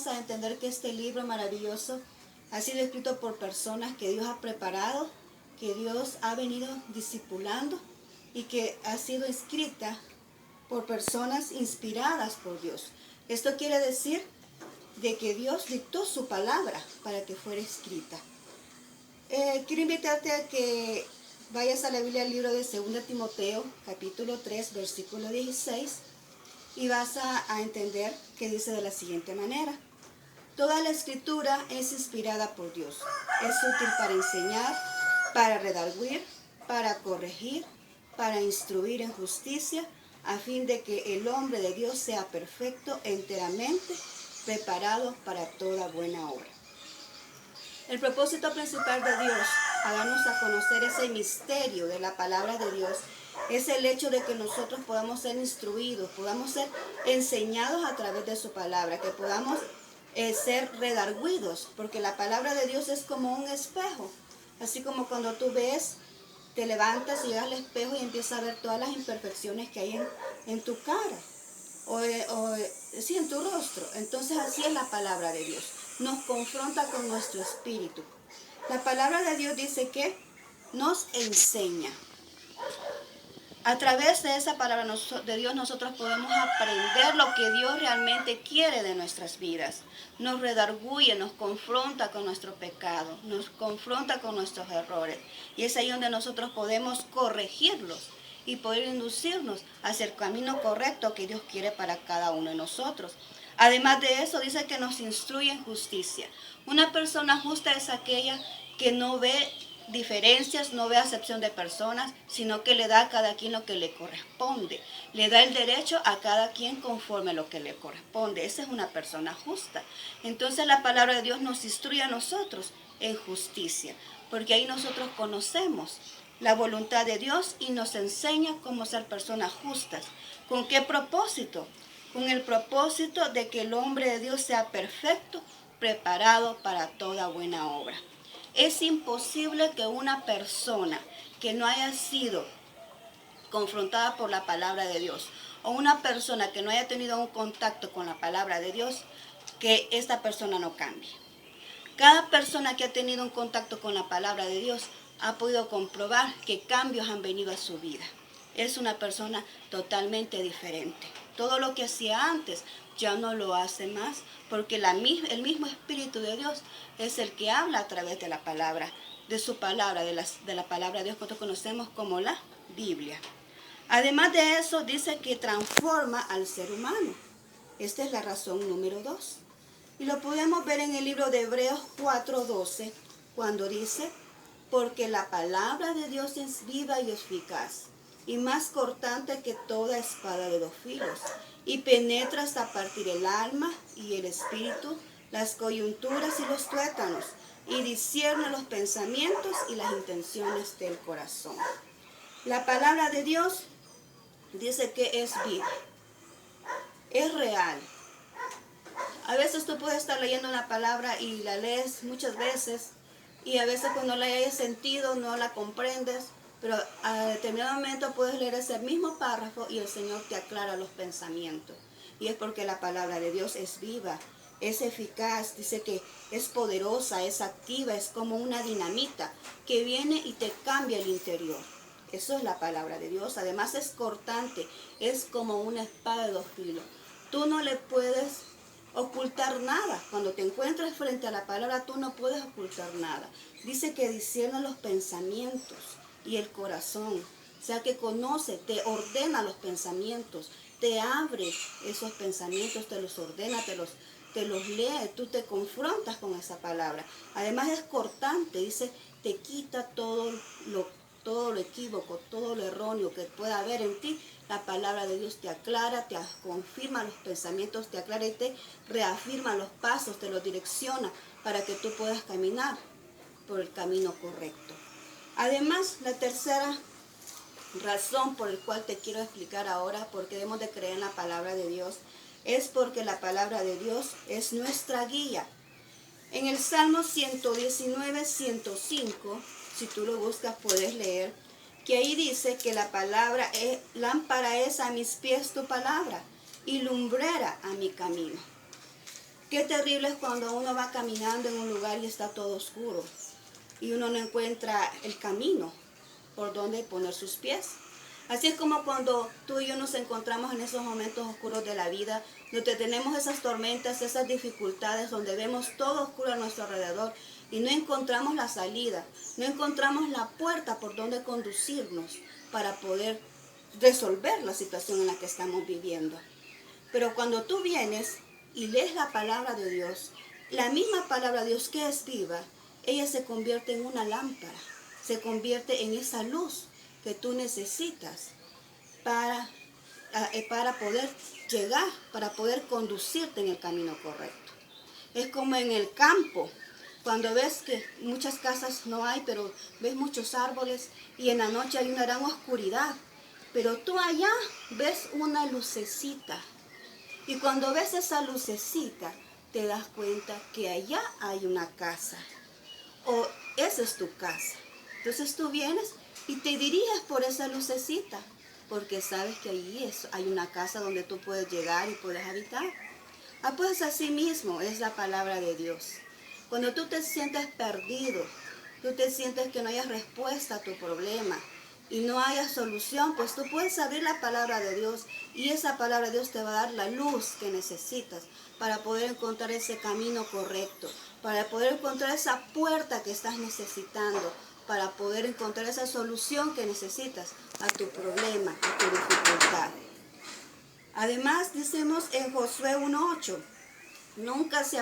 vamos a entender que este libro maravilloso ha sido escrito por personas que Dios ha preparado, que Dios ha venido discipulando y que ha sido escrita por personas inspiradas por Dios. Esto quiere decir de que Dios dictó su palabra para que fuera escrita. Quiero invitarte a que vayas a la Biblia, al libro de 2 Timoteo, capítulo 3, versículo 16, y vas a entender que dice de la siguiente manera: toda la escritura es inspirada por Dios. Es útil para enseñar, para redarguir, para corregir, para instruir en justicia, a fin de que el hombre de Dios sea perfecto, enteramente preparado para toda buena obra. El propósito principal de Dios, a darnos a conocer ese misterio de la palabra de Dios, es el hecho de que nosotros podamos ser instruidos, podamos ser enseñados a través de su palabra, que podamos ser redarguidos, porque la palabra de Dios es como un espejo. Así como cuando tú ves, te levantas y llegas al espejo y empiezas a ver todas las imperfecciones que hay en tu cara, sí, en tu rostro. Entonces así es la palabra de Dios. Nos confronta con nuestro espíritu. La palabra de Dios dice que nos enseña. A través de esa palabra de Dios nosotros podemos aprender lo que Dios realmente quiere de nuestras vidas. Nos redarguye, nos confronta con nuestro pecado, nos confronta con nuestros errores. Y es ahí donde nosotros podemos corregirlos y poder inducirnos hacia el camino correcto que Dios quiere para cada uno de nosotros. Además de eso, dice que nos instruye en justicia. Una persona justa es aquella que no ve diferencias, no ve acepción de personas, sino que le da a cada quien lo que le corresponde. Le da el derecho a cada quien conforme a lo que le corresponde. Esa es una persona justa. Entonces la palabra de Dios nos instruye a nosotros en justicia, porque ahí nosotros conocemos la voluntad de Dios y nos enseña cómo ser personas justas. ¿Con qué propósito? Con el propósito de que el hombre de Dios sea perfecto, preparado para toda buena obra. Es imposible que una persona que no haya sido confrontada por la palabra de Dios, o una persona que no haya tenido un contacto con la palabra de Dios, que esta persona no cambie. Cada persona que ha tenido un contacto con la palabra de Dios ha podido comprobar que cambios han venido a su vida. Es una persona totalmente diferente. Todo lo que hacía antes ya no lo hace más, porque el mismo Espíritu de Dios es el que habla a través de la palabra, de su palabra, de la palabra de Dios que nosotros conocemos como la Biblia. Además de eso, dice que transforma al ser humano. Esta es la razón número 2. Y lo podemos ver en el libro de Hebreos 4:12, cuando dice: porque la palabra de Dios es viva y eficaz, y más cortante que toda espada de 2 filos, y penetra hasta partir el alma y el espíritu, las coyunturas y los tuétanos, y discierne los pensamientos y las intenciones del corazón. La palabra de Dios dice que es viva, es real. A veces tú puedes estar leyendo una palabra y la lees muchas veces, y a veces cuando la hayas sentido no la comprendes, pero a determinado momento puedes leer ese mismo párrafo y el Señor te aclara los pensamientos. Y es porque la palabra de Dios es viva, es eficaz, dice que es poderosa, es activa, es como una dinamita que viene y te cambia el interior. Eso es la palabra de Dios. Además es cortante, es como una espada de 2 filos. Tú no le puedes ocultar nada. Cuando te encuentras frente a la palabra, tú no puedes ocultar nada. Dice que discierne los pensamientos y el corazón. O sea que conoce, te ordena los pensamientos, te abre esos pensamientos, te los ordena, te los lee, tú te confrontas con esa palabra. Además es cortante, dice, te quita todo lo equívoco, todo lo erróneo que pueda haber en ti. La palabra de Dios te aclara, te confirma los pensamientos, te aclara y te reafirma los pasos, te los direcciona para que tú puedas caminar por el camino correcto. Además, la tercera razón por la cual te quiero explicar ahora por qué debemos de creer en la palabra de Dios es porque la palabra de Dios es nuestra guía. En el Salmo 119, 105, si tú lo buscas puedes leer, que ahí dice que la palabra es lámpara es a mis pies tu palabra y lumbrera a mi camino. Qué terrible es cuando uno va caminando en un lugar y está todo oscuro y uno no encuentra el camino por donde poner sus pies. Así es como cuando tú y yo nos encontramos en esos momentos oscuros de la vida, donde tenemos esas tormentas, esas dificultades, donde vemos todo oscuro a nuestro alrededor y no encontramos la salida, no encontramos la puerta por donde conducirnos para poder resolver la situación en la que estamos viviendo. Pero cuando tú vienes y lees la palabra de Dios, la misma palabra de Dios que es viva, ella se convierte en una lámpara, se convierte en esa luz que tú necesitas para poder llegar, para poder conducirte en el camino correcto. Es como en el campo, cuando ves que muchas casas no hay, pero ves muchos árboles y en la noche hay una gran oscuridad, pero tú allá ves una lucecita. Y cuando ves esa lucecita, te das cuenta que allá hay una casa. O esa es tu casa. Entonces tú vienes y te diriges por esa lucecita, porque sabes que allí hay una casa donde tú puedes llegar y puedes habitar. Pues así mismo es la palabra de Dios. Cuando tú te sientes perdido, tú te sientes que no hayas respuesta a tu problema y no haya solución, pues tú puedes abrir la palabra de Dios y esa palabra de Dios te va a dar la luz que necesitas para poder encontrar ese camino correcto, para poder encontrar esa puerta que estás necesitando, para poder encontrar esa solución que necesitas a tu problema, a tu dificultad. Además, decimos en Josué 1:8, nunca se